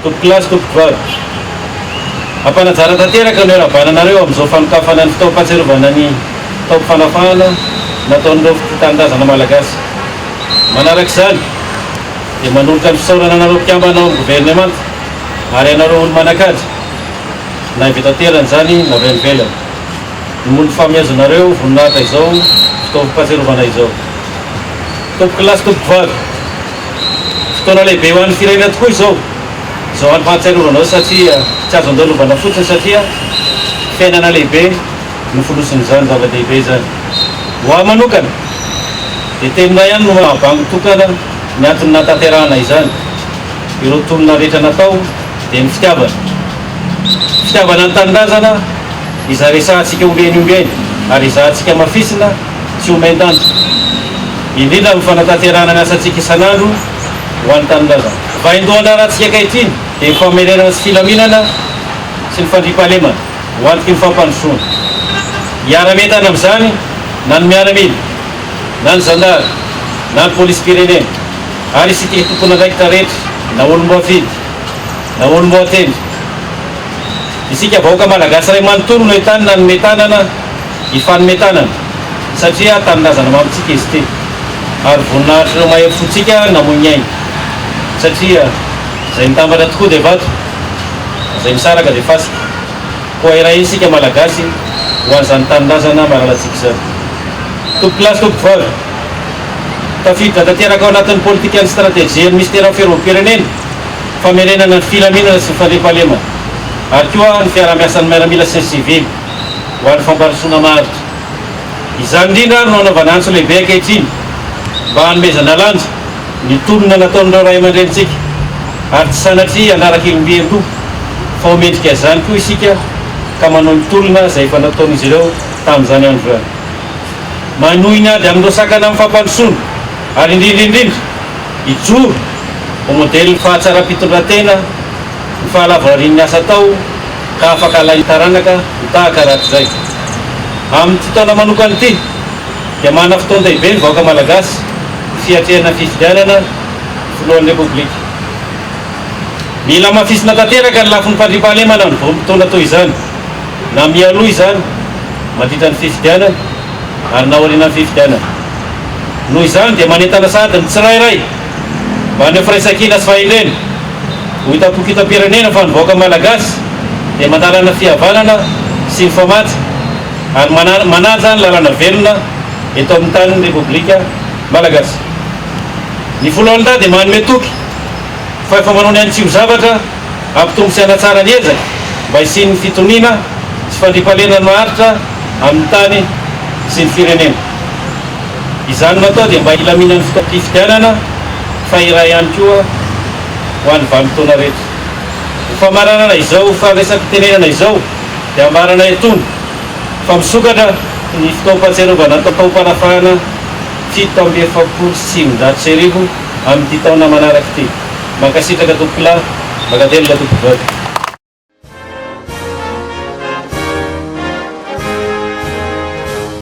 Tompo-kilasy tompo-vavy, ampanajara tanteraka ny arabananareo amin'izao fanokafanany fitaovam-pahatsiarovana ny taom-panafahana nataon'ireo tanindrazana malagasy. Manaraka izany dia manolotra ny fisaorana anareo mpikambana ao amin'ny gouvernemanta ary anareo olo manan-kaja na avy eto an-toerana izany na avy any ivelany, nohon'ny fahomezanareo voninahitra izao fitaovam-pahatsiarovana izao. Tompo-kilasy tompo-vavy, fotoana lehibe ho an'ny firenena tokoa izao andro fahatsiarovana ao satria tsy azo andalovana fotsiny satria fiainana lehibe no foloson'izany zava-dehibe zany. Ho ahy manokana dia teninay ihany no mahabango tokana ny antony natanterahana izany. Ireo tolona rehetra natao dia ny fitiavana ny tanindrazana izay resahantsika ombeny ary izahantsika mafisina tsy omen-danja, indrindra amin'ny fanatanterahana ny asantsika isan'andro ho an'ny tanindrazana. Vaindohana rahantsika ankehitriny dia ny famerenana sy filaminana sy ny fandriam-pahalemana ho antoky ny fampandrosoana. Hiara-metana amin'izany na ny miaramila na ny zandary na ny polisy pirenena ary isika tompona andraikitra rehetra na olom-boafidy na olom-boatendry. Isika vahoaka malagasy ray manontolo no ahitany na nometanana ifanometanana satria tanindrazana mamitsika izy ty ary voninahitra ireo mahevim-fotsika namoy ainy satria izay mitambatra tokoa dia vato, izay misaraka dia fasika. Koa iray isika malagasy ho an'izany tanindrazana maralatsika izany. Tompo-kilasy tompo-vavy, tafiditra tanteraka ao anatin'ny politika ny stratégie ny ministère ferrom-pirenena famerenana ny filaminana sy ny fandriam-pahalemana ary koa ny fiara-miasan'ny miaramila sy ny sivily ho an'ny fampandrosoana maharitra. Izany indrindra no anaovana antso lehibe ankehitriny mba hanomezana lanja ny tolona nataon'ireo ray aman-drenitsika ary tsy sanatria anaraka ilombian-doha fa homendrika izany koa isika ka manao ny tolona izay efa nataon'izy ireo tamin'izany andro izany. Manohy ny ady amin'ireo sakana amin'ny fampandrosoana ary indrindra hijoro ho modely fahatsara-pitondran-tena ny fahalavarian'ny asa tao ka afaka alainy taranaka tahaka rahatrizay. Amin'ny fotoana manokana ity dia mana fotoan-dehibe ny vahoaka malagasy fiatrehana fifidianana filohan'ny repoblika. Mila mafisina tanteraka ny lafin'ny fandriam-pahalemana ny vanim-potoana toy izany, na mialoha izany mandritra ny fifidianana ary na aoriana ny fifidianana. Noho izany dia manentana sady ny tsirairay mba haneho firaisan-kina sy fahendrena ho hitam-pirenena fa ny vahoaka malagasy dia manarana fihavanana sy ny famatsy ary manaja ny lalàna velona eto amin'ny tanin'ny repoblika malagasy. Ny voalohany dia manome toky fa efa manao ny antsio zavatra ampitombo sy hanatsara ny ezaka mba hisian'ny fitoniana sy fandriam-pahalemana maharitra amin'ny tany sy ny firenena. Izany natao dia mba hilaminan'ny fifidianana fa iray ihany koa ho an'ny vanim-potoana rehetra. Ny famaranana izao faharesam-pitenenana izao dia amarana etony fa misokatra ny fitaovam-pahatsiarovana taom-panafahana 7,750 amin'ity taona manaraka ity. Makasitraka tompo-kilahy, makatelina tompo-vavy.